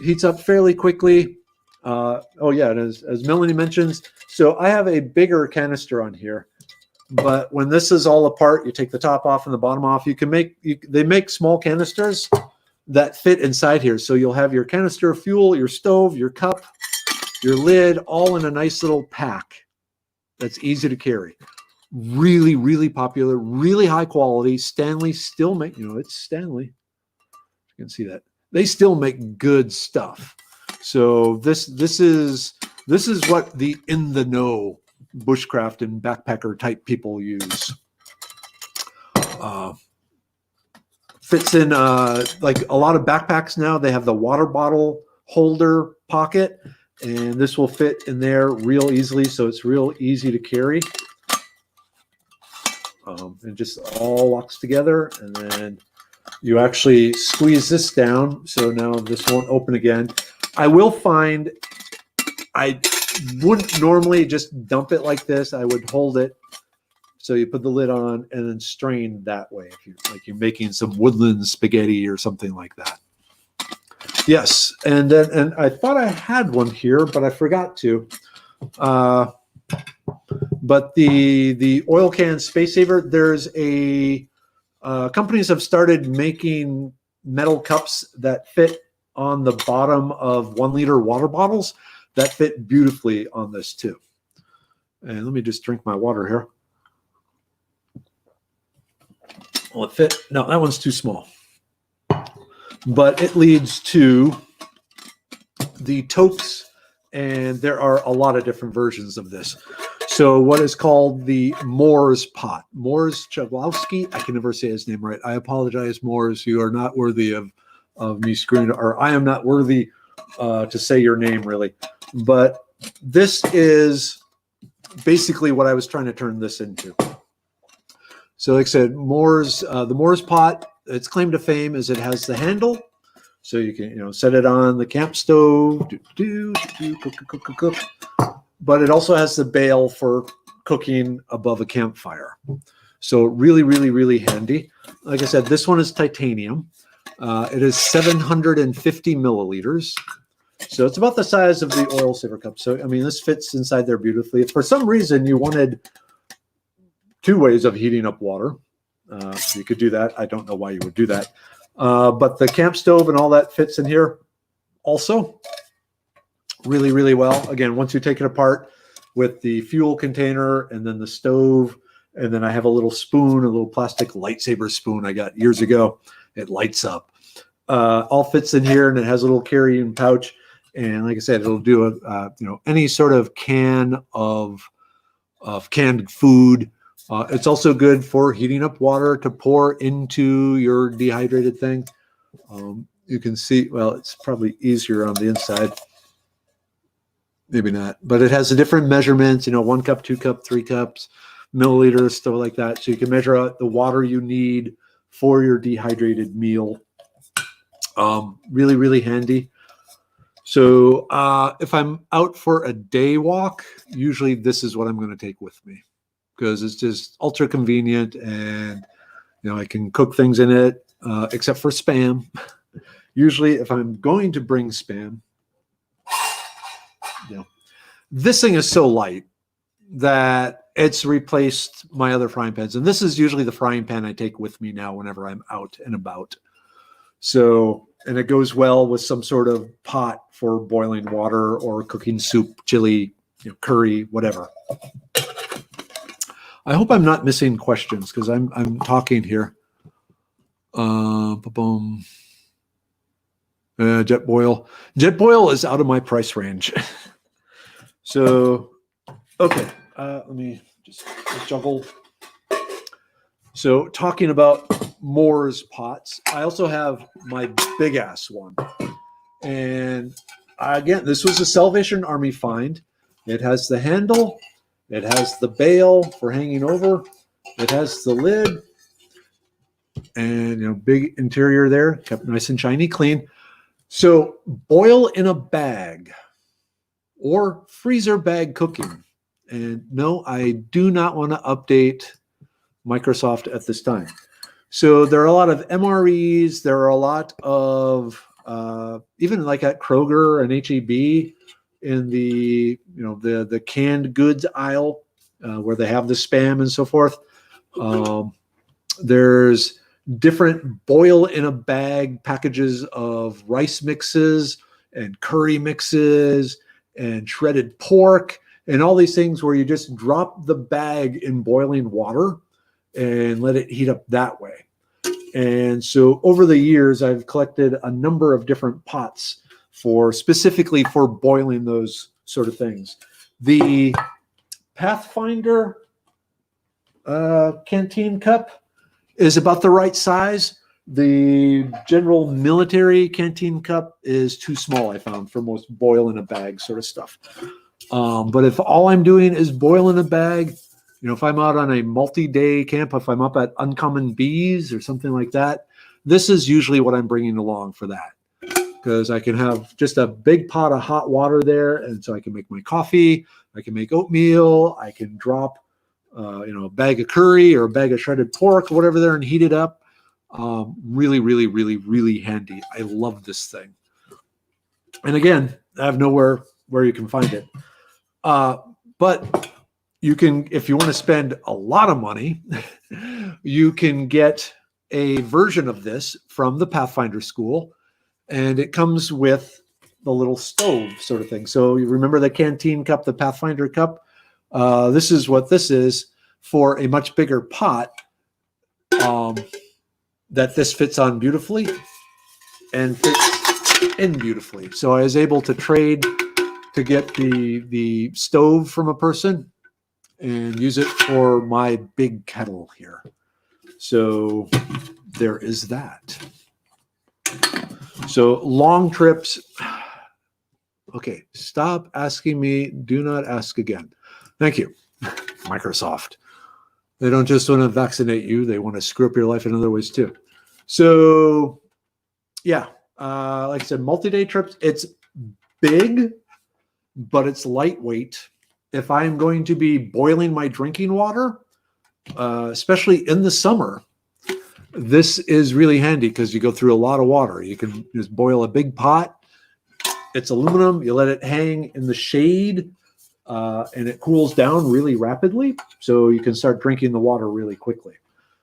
Heats up fairly quickly. Oh yeah, and as Melanie mentions, so I have a bigger canister on here. But when this is all apart, you take the top off and the bottom off. They make small canisters that fit inside here. So you'll have your canister of fuel, your stove, your cup, your lid, all in a nice little pack that's easy to carry. Really, really popular, really high quality. Stanley still make, it's Stanley. You can see that. They still make good stuff. So this is what the in the know bushcraft and backpacker type people use. Fits in like a lot of backpacks now. They have the water bottle holder pocket, and this will fit in there real easily. So it's real easy to carry. And just all locks together, and then you actually squeeze this down. So now this won't open again. I will find I wouldn't normally just dump it like this. I would hold it. So you put the lid on and then strain that way. If you're making some woodland spaghetti or something like that. Yes, and I thought I had one here, but I forgot to. But the oil can space saver, there's a companies have started making metal cups that fit on the bottom of 1 liter water bottles that fit beautifully on this too. And let me just drink my water here. Will it fit? No, that one's too small. But it leads to the totes, and there are a lot of different versions of this. So what is called the Moore's pot. Moore's Chablowski, I can never say his name right. I apologize, Moore's. You are not worthy of me screwing, or I am not worthy to say your name, really. But this is basically what I was trying to turn this into. So like I said, the Moore's pot, its claim to fame is it has the handle. So you can, set it on the camp stove, cook. But it also has the bail for cooking above a campfire. So really, really, really handy. Like I said, this one is titanium. It is 750 milliliters. So it's about the size of the oil saver cup. So, I mean, this fits inside there beautifully. If for some reason you wanted 2 ways of heating up water, you could do that. I don't know why you would do that. But the camp stove and all that fits in here also really, really well. Again, once you take it apart with the fuel container and then the stove, and then I have a little spoon, a little plastic lightsaber spoon I got years ago. It lights up. All fits in here, and it has a little carrying pouch. And like I said, it'll do any sort of can of canned food. It's also good for heating up water to pour into your dehydrated thing. You can see, well, it's probably easier on the inside. Maybe not, but it has the different measurements, 1 cup, 2 cup, 3 cups, milliliters, stuff like that. So you can measure out the water you need for your dehydrated meal. Really, really handy. So if I'm out for a day walk, usually this is what I'm going to take with me because it's just ultra convenient, and I can cook things in it, except for Spam. Usually if I'm going to bring Spam, this thing is so light that it's replaced my other frying pans. And this is usually the frying pan I take with me now whenever I'm out and about. So, and it goes well with some sort of pot for boiling water or cooking soup, chili, curry, whatever. I hope I'm not missing questions because I'm talking here. Jet boil is out of my price range. So, okay, let me just juggle. So talking about Moore's pots, I also have my big ass one. And again, this was a Salvation Army find. It has the handle. It has the bail for hanging over. It has the lid. And, big interior there, kept nice and shiny clean. So boil in a bag or freezer bag cooking. And no, I do not want to update Microsoft at this time. So there are a lot of MREs. There are a lot of, even like at Kroger and HEB in the, the canned goods aisle where they have the Spam and so forth. There's different boil in a bag packages of rice mixes and curry mixes and shredded pork and all these things where you just drop the bag in boiling water and let it heat up that way. And so over the years, I've collected a number of different pots specifically for boiling those sort of things. The Pathfinder canteen cup is about the right size. The general military canteen cup is too small, I found, for most boil in a bag sort of stuff. But if all I'm doing is boil in a bag, if I'm out on a multi-day camp, if I'm up at Uncommon Bees or something like that, this is usually what I'm bringing along for that. Because I can have just a big pot of hot water there, and so I can make my coffee, I can make oatmeal, I can drop a bag of curry or a bag of shredded pork, whatever there, and heat it up. Really, really, really, really handy. I love this thing. And again, I have nowhere where you can find it. But you can, if you want to spend a lot of money, you can get a version of this from the Pathfinder school, and it comes with the little stove sort of thing. So you remember the canteen cup, the Pathfinder cup? This is what this is for a much bigger pot that this fits on beautifully and fits in beautifully. So I was able to trade to get the stove from a person and use it for my big kettle here. So there is that. So long trips. Okay, stop asking me. Do not ask again. Thank you, Microsoft. They don't just want to vaccinate you. They want to screw up your life in other ways too. So yeah, like I said, multi-day trips. It's big, but it's lightweight. If I'm going to be boiling my drinking water, especially in the summer, this is really handy because you go through a lot of water. You can just boil a big pot. It's aluminum. You let it hang in the shade, and it cools down really rapidly. So you can start drinking the water really quickly.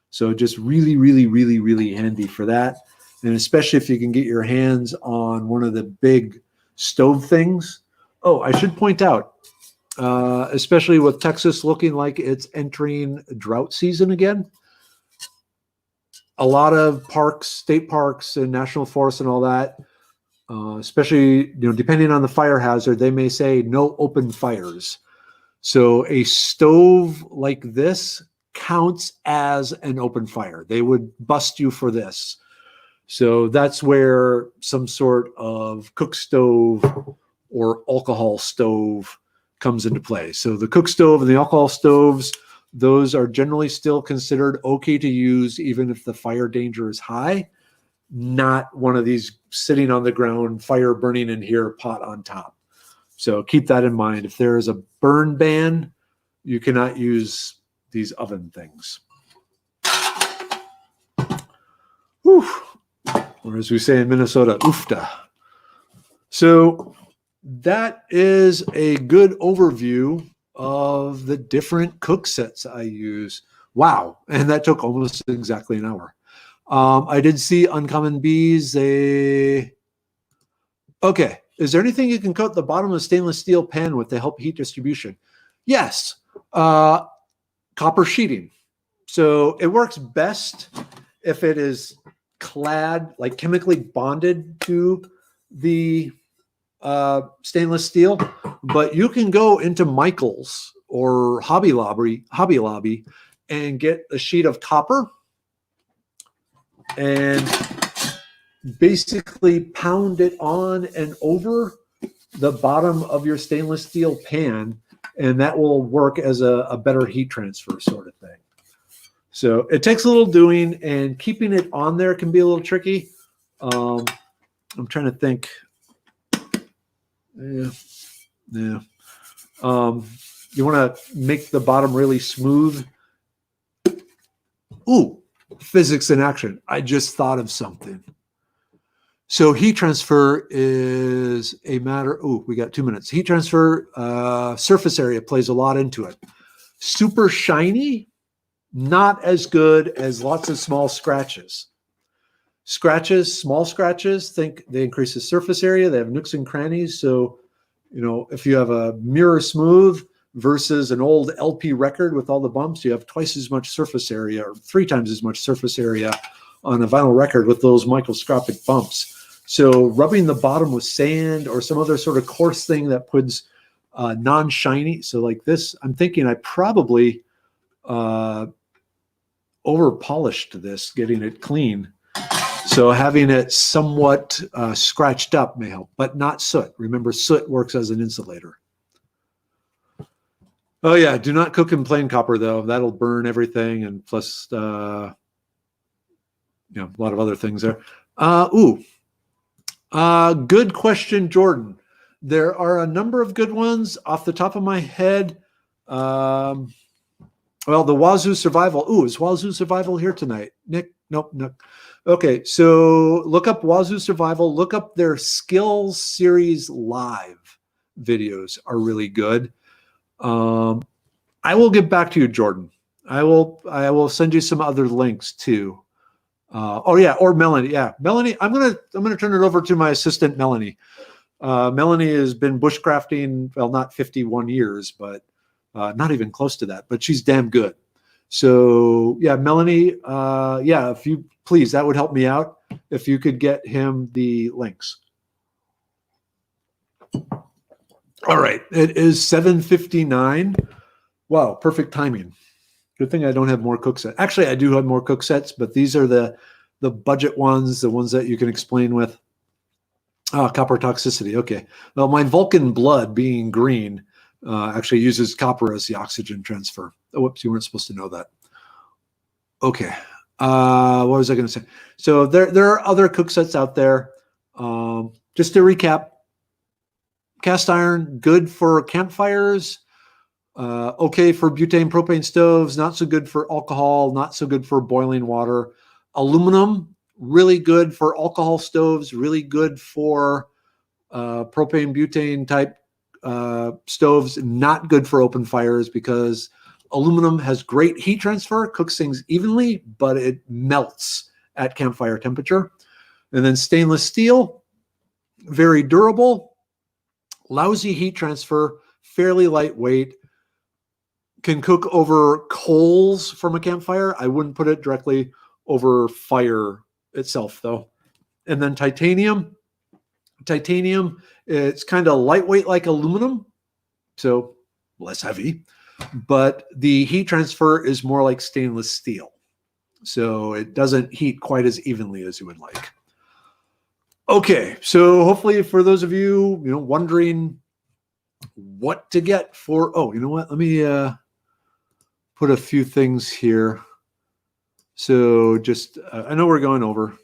So just really, really, really, really handy for that. And especially if you can get your hands on one of the big stove things. Oh, I should point out, especially with Texas looking like it's entering drought season again. A lot of parks, state parks and national forests and all that, especially, depending on the fire hazard, they may say no open fires. So a stove like this counts as an open fire. They would bust you for this. So that's where some sort of cook stove or alcohol stove comes into play. So the cook stove and the alcohol stoves, those are generally still considered okay to use even if the fire danger is high, not one of these sitting on the ground, fire burning in here, pot on top. So keep that in mind. If there is a burn ban, you cannot use these oven things. Whew. Or as we say in Minnesota, oofta. So that is a good overview of the different cook sets I use. Wow. And that took almost exactly an hour. I did see Uncommon Bees. Okay. Is there anything you can coat the bottom of a stainless steel pan with to help heat distribution? Yes. Copper sheeting. So it works best if it is clad, like chemically bonded to the stainless steel, but you can go into Michael's or Hobby Lobby and get a sheet of copper and basically pound it on and over the bottom of your stainless steel pan, and that will work as a better heat transfer sort of thing. So it takes a little doing, and keeping it on there can be a little tricky. I'm trying to think. Yeah. You want to make the bottom really smooth. Ooh, physics in action. I just thought of something. So heat transfer is a matter. Ooh, we got 2 minutes. Heat transfer, surface area plays a lot into it. Super shiny, not as good as lots of small scratches. Small scratches, think they increase the surface area. They have nooks and crannies. So, if you have a mirror smooth versus an old LP record with all the bumps, you have twice as much surface area or 3 times as much surface area on a vinyl record with those microscopic bumps. So rubbing the bottom with sand or some other sort of coarse thing that puts non-shiny. So like this, I'm thinking I probably over polished this, getting it clean. So having it somewhat scratched up may help, but not soot. Remember, soot works as an insulator. Oh yeah, do not cook in plain copper though. That'll burn everything, and plus, a lot of other things there. Good question, Jordan. There are a number of good ones off the top of my head. Well, the Wazoo Survival. Ooh, is Wazoo Survival here tonight? Nick? Nope. Okay, so look up Wazoo Survival. Look up their Skills Series Live videos are really good. I will get back to you, Jordan. I will send you some other links too. Oh yeah, or Melanie. Yeah, Melanie. I'm gonna turn it over to my assistant, Melanie. Melanie has been bushcrafting, well, not 51 years, but not even close to that. But she's damn good. So yeah, Melanie. Yeah, if you please, that would help me out. If you could get him the links. All right, it is 7:59. Wow, perfect timing. Good thing I don't have more cook sets. Actually, I do have more cook sets, but these are the budget ones, the ones that you can explain with. Copper toxicity. Okay. Well, my Vulcan blood being green actually uses copper as the oxygen transfer. Oh, whoops, you weren't supposed to know that. Okay. What was I going to say? So there are other cook sets out there. Just to recap, cast iron, good for campfires. Okay for butane propane stoves, not so good for alcohol, not so good for boiling water. Aluminum, really good for alcohol stoves, really good for propane butane type stoves, not good for open fires because aluminum has great heat transfer, cooks things evenly, but it melts at campfire temperature. And then stainless steel, very durable, lousy heat transfer, fairly lightweight, can cook over coals from a campfire. I wouldn't put it directly over fire itself, though. And then titanium. Titanium, it's kind of lightweight like aluminum, so less heavy, but the heat transfer is more like stainless steel. So it doesn't heat quite as evenly as you would like. Okay, so hopefully for those of you, wondering what to get for, oh, you know what? Let me put a few things here. So just, I know we're going over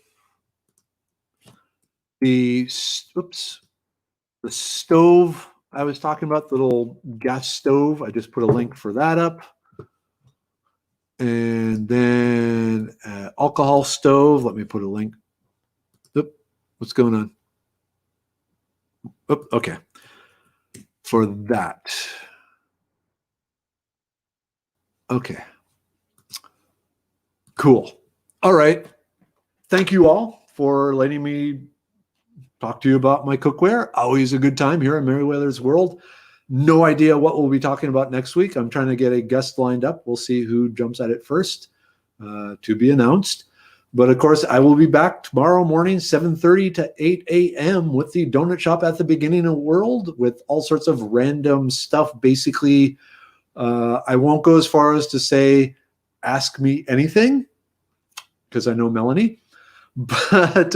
the stove I was talking about, the little gas stove. I just put a link for that up. And then alcohol stove. Let me put a link. Oop, what's going on? Oop, okay. For that. Okay. Cool. All right. Thank you all for letting me talk to you about my cookware. Always a good time here in Merriwether's World. No idea what we'll be talking about next week. I'm trying to get a guest lined up. We'll see who jumps at it first, to be announced. But of course, I will be back tomorrow morning, 7:30 to 8 a.m. with the Donut Shop at the Beginning of the World with all sorts of random stuff. Basically, I won't go as far as to say, ask me anything, because I know Melanie. But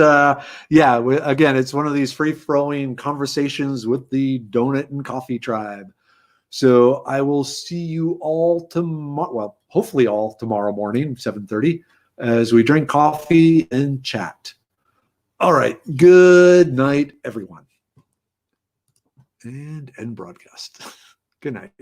yeah, again, it's one of these free-flowing conversations with the Donut and Coffee Tribe. So I will see you all tomorrow. Well, hopefully all tomorrow morning, 7:30, as we drink coffee and chat. All right. Good night, everyone. And end broadcast. Good night.